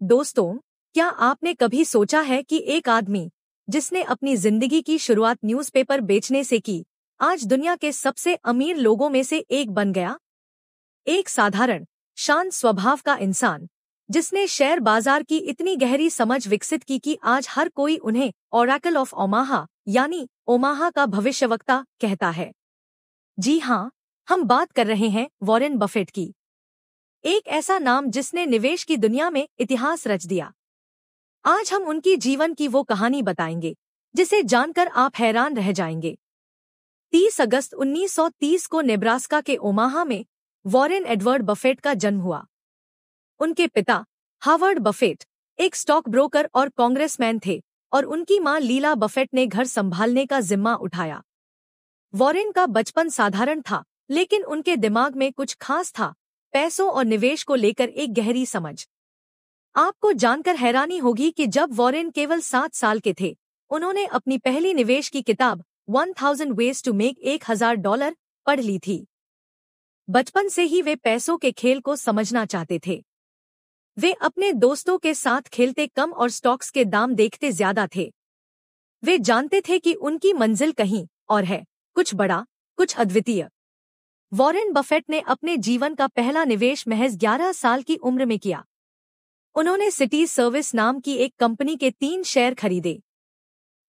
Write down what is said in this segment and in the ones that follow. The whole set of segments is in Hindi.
दोस्तों, क्या आपने कभी सोचा है कि एक आदमी जिसने अपनी जिंदगी की शुरुआत न्यूज़पेपर बेचने से की, आज दुनिया के सबसे अमीर लोगों में से एक बन गया? एक साधारण, शांत स्वभाव का इंसान, जिसने शेयर बाजार की इतनी गहरी समझ विकसित की कि आज हर कोई उन्हें ओरेकल ऑफ ओमाहा यानी ओमाहा का भविष्यवक्ता कहता है। जी हाँ, हम बात कर रहे हैं वॉरेन बफेट की। एक ऐसा नाम जिसने निवेश की दुनिया में इतिहास रच दिया। आज हम उनकी जीवन की वो कहानी बताएंगे जिसे जानकर आप हैरान रह जाएंगे। 30 अगस्त 1930 को नेब्रास्का के ओमाहा में वॉरेन एडवर्ड बफेट का जन्म हुआ। उनके पिता हावर्ड बफेट एक स्टॉक ब्रोकर और कांग्रेसमैन थे और उनकी मां लीला बफेट ने घर संभालने का जिम्मा उठाया। वॉरेन का बचपन साधारण था, लेकिन उनके दिमाग में कुछ खास था, पैसों और निवेश को लेकर एक गहरी समझ। आपको जानकर हैरानी होगी कि जब वॉरेन केवल 7 साल के थे, उन्होंने अपनी पहली निवेश की किताब 1000 Ways to Make $1000 पढ़ ली थी। बचपन से ही वे पैसों के खेल को समझना चाहते थे। वे अपने दोस्तों के साथ खेलते कम और स्टॉक्स के दाम देखते ज्यादा थे। वे जानते थे कि उनकी मंजिल कहीं और है, कुछ बड़ा, कुछ अद्वितीय। वॉरेन बफेट ने अपने जीवन का पहला निवेश महज 11 साल की उम्र में किया। उन्होंने सिटी सर्विस नाम की एक कंपनी के 3 शेयर खरीदे।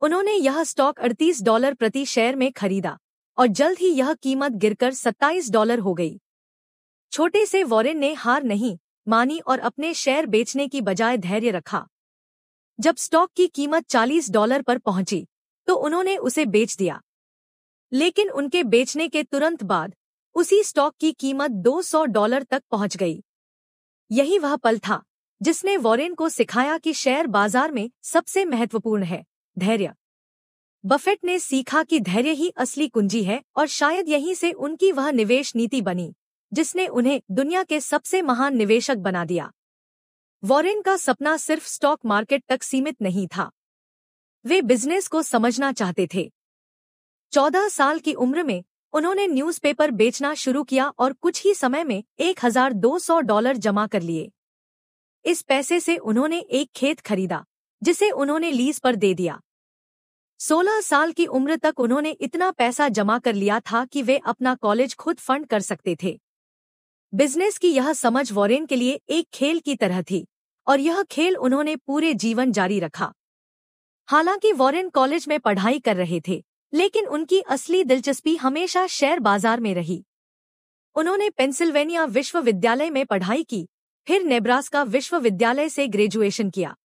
उन्होंने यह स्टॉक $38 प्रति शेयर में खरीदा और जल्द ही यह कीमत गिरकर $27 हो गई। छोटे से वॉरेन ने हार नहीं मानी और अपने शेयर बेचने की बजाय धैर्य रखा। जब स्टॉक की कीमत $40 पर पहुंची, तो उन्होंने उसे बेच दिया। लेकिन उनके बेचने के तुरंत बाद उसी स्टॉक की कीमत $200 तक पहुंच गई। यही वह पल था जिसने वॉरेन को सिखाया कि शेयर बाजार में सबसे महत्वपूर्ण है धैर्य। बफेट ने सीखा कि धैर्य ही असली कुंजी है और शायद यहीं से उनकी वह निवेश नीति बनी जिसने उन्हें दुनिया के सबसे महान निवेशक बना दिया। वॉरेन का सपना सिर्फ स्टॉक मार्केट तक सीमित नहीं था। वे बिजनेस को समझना चाहते थे। 14 साल की उम्र में उन्होंने न्यूज़पेपर बेचना शुरू किया और कुछ ही समय में $1200 जमा कर लिए। इस पैसे से उन्होंने एक खेत खरीदा, जिसे उन्होंने लीज पर दे दिया। 16 साल की उम्र तक उन्होंने इतना पैसा जमा कर लिया था कि वे अपना कॉलेज खुद फंड कर सकते थे। बिजनेस की यह समझ वॉरेन के लिए एक खेल की तरह थी और यह खेल उन्होंने पूरे जीवन जारी रखा। हालांकि वॉरेन कॉलेज में पढ़ाई कर रहे थे, लेकिन उनकी असली दिलचस्पी हमेशा शेयर बाजार में रही। उन्होंने पेंसिल्वेनिया विश्वविद्यालय में पढ़ाई की, फिर नेब्रास्का विश्वविद्यालय से ग्रेजुएशन किया।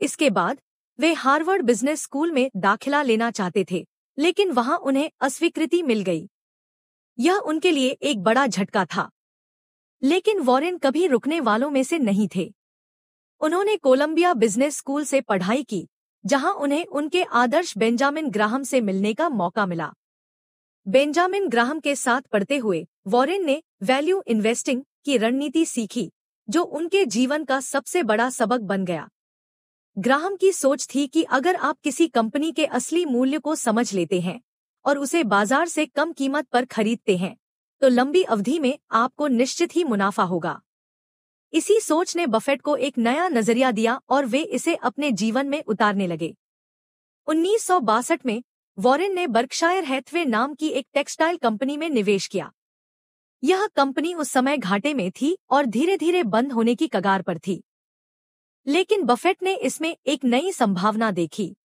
इसके बाद वे हार्वर्ड बिजनेस स्कूल में दाखिला लेना चाहते थे, लेकिन वहां उन्हें अस्वीकृति मिल गई। यह उनके लिए एक बड़ा झटका था। लेकिन वॉरेन कभी रुकने वालों में से नहीं थे। उन्होंने कोलंबिया बिजनेस स्कूल से पढ़ाई की, जहां उन्हें उनके आदर्श बेंजामिन ग्राहम से मिलने का मौका मिला। बेंजामिन ग्राहम के साथ पढ़ते हुए वॉरेन ने वैल्यू इन्वेस्टिंग की रणनीति सीखी, जो उनके जीवन का सबसे बड़ा सबक बन गया। ग्राहम की सोच थी कि अगर आप किसी कंपनी के असली मूल्य को समझ लेते हैं और उसे बाजार से कम कीमत पर खरीदते हैं, तो लंबी अवधि में आपको निश्चित ही मुनाफा होगा। इसी सोच ने बफेट को एक नया नजरिया दिया और वे इसे अपने जीवन में उतारने लगे। 1962 में वॉरेन ने बर्कशायर हैथवे नाम की एक टेक्सटाइल कंपनी में निवेश किया। यह कंपनी उस समय घाटे में थी और धीरे धीरे बंद होने की कगार पर थी। लेकिन बफेट ने इसमें एक नई संभावना देखी।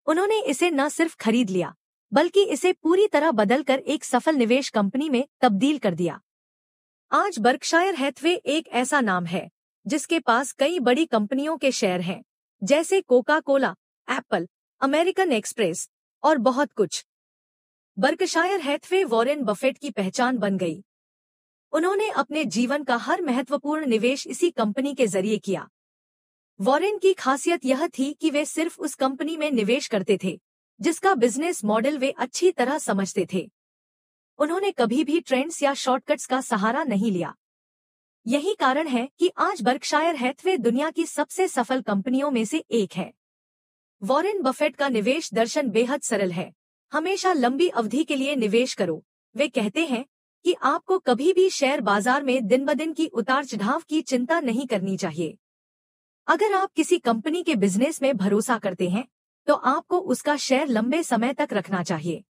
उन्होंने इसे न सिर्फ खरीद लिया, बल्कि इसे पूरी तरह बदलकर एक सफल निवेश कंपनी में तब्दील कर दिया। आज बर्कशायर हैथवे एक ऐसा नाम है जिसके पास कई बड़ी कंपनियों के शेयर हैं, जैसे Coca Cola, Apple, American express और बहुत कुछ। बर्कशायर हैथवे वॉरेन बफेट की पहचान बन गई। उन्होंने अपने जीवन का हर महत्वपूर्ण निवेश इसी कंपनी के जरिए किया। वॉरेन की खासियत यह थी कि वे सिर्फ उस कंपनी में निवेश करते थे जिसका बिजनेस मॉडल वे अच्छी तरह समझते थे। उन्होंने कभी भी ट्रेंड्स या शॉर्टकट्स का सहारा नहीं लिया। यही कारण है कि आज बर्कशायर हैथवे दुनिया की सबसे सफल कंपनियों में से एक है। वॉरेन बफेट का निवेश दर्शन बेहद सरल है। हमेशा लंबी अवधि के लिए निवेश करो। वे कहते हैं कि आपको कभी भी शेयर बाजार में दिन ब दिन की उतार चढ़ाव की चिंता नहीं करनी चाहिए। अगर आप किसी कंपनी के बिजनेस में भरोसा करते हैं तो आपको उसका शेयर लंबे समय तक रखना चाहिए।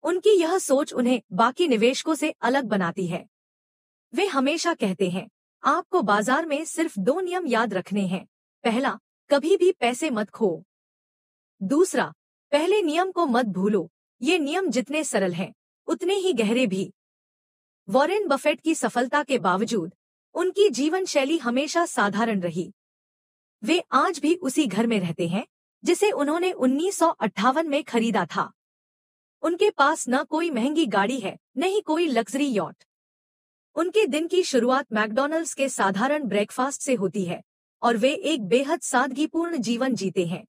उनकी यह सोच उन्हें बाकी निवेशकों से अलग बनाती है। वे हमेशा कहते हैं, आपको बाजार में सिर्फ 2 नियम याद रखने हैं। पहला, कभी भी पैसे मत खो। दूसरा, पहले नियम को मत भूलो। ये नियम जितने सरल हैं, उतने ही गहरे भी। वॉरेन बफेट की सफलता के बावजूद उनकी जीवन शैली हमेशा साधारण रही। वे आज भी उसी घर में रहते हैं जिसे उन्होंने 1958 में खरीदा था। उनके पास न कोई महंगी गाड़ी है, न ही कोई लग्जरी यॉट। उनके दिन की शुरुआत मैकडॉनल्ड्स के साधारण ब्रेकफास्ट से होती है और वे एक बेहद सादगीपूर्ण जीवन जीते हैं।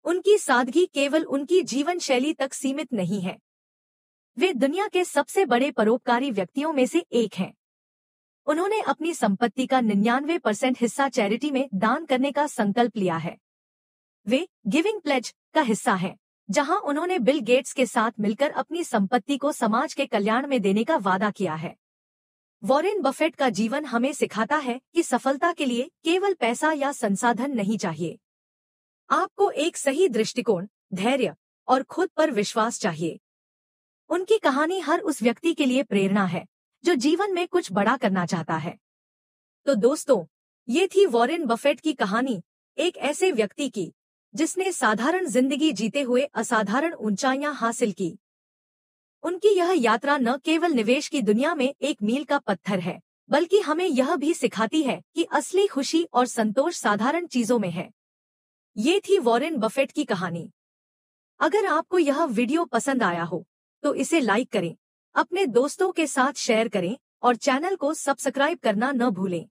उनकी सादगी केवल उनकी जीवन शैली तक सीमित नहीं है। वे दुनिया के सबसे बड़े परोपकारी व्यक्तियों में से एक हैं। उन्होंने अपनी संपत्ति का 99% हिस्सा चैरिटी में दान करने का संकल्प लिया है। वे गिविंग प्लेज का हिस्सा हैं, जहां उन्होंने बिल गेट्स के साथ मिलकर अपनी संपत्ति को समाज के कल्याण में देने का वादा किया है। वॉरेन बफेट का जीवन हमें सिखाता है कि सफलता के लिए केवल पैसा या संसाधन नहीं चाहिए। आपको एक सही दृष्टिकोण, धैर्य और खुद पर विश्वास चाहिए। उनकी कहानी हर उस व्यक्ति के लिए प्रेरणा है जो जीवन में कुछ बड़ा करना चाहता है। तो दोस्तों, ये थी वॉरेन बफेट की कहानी, एक ऐसे व्यक्ति की जिसने साधारण जिंदगी जीते हुए असाधारण ऊंचाइयां हासिल की। उनकी यह यात्रा न केवल निवेश की दुनिया में एक मील का पत्थर है, बल्कि हमें यह भी सिखाती है कि असली खुशी और संतोष साधारण चीजों में है। ये थी वॉरेन बफेट की कहानी। अगर आपको यह वीडियो पसंद आया हो तो इसे लाइक करें, अपने दोस्तों के साथ शेयर करें और चैनल को सब्सक्राइब करना न भूलें।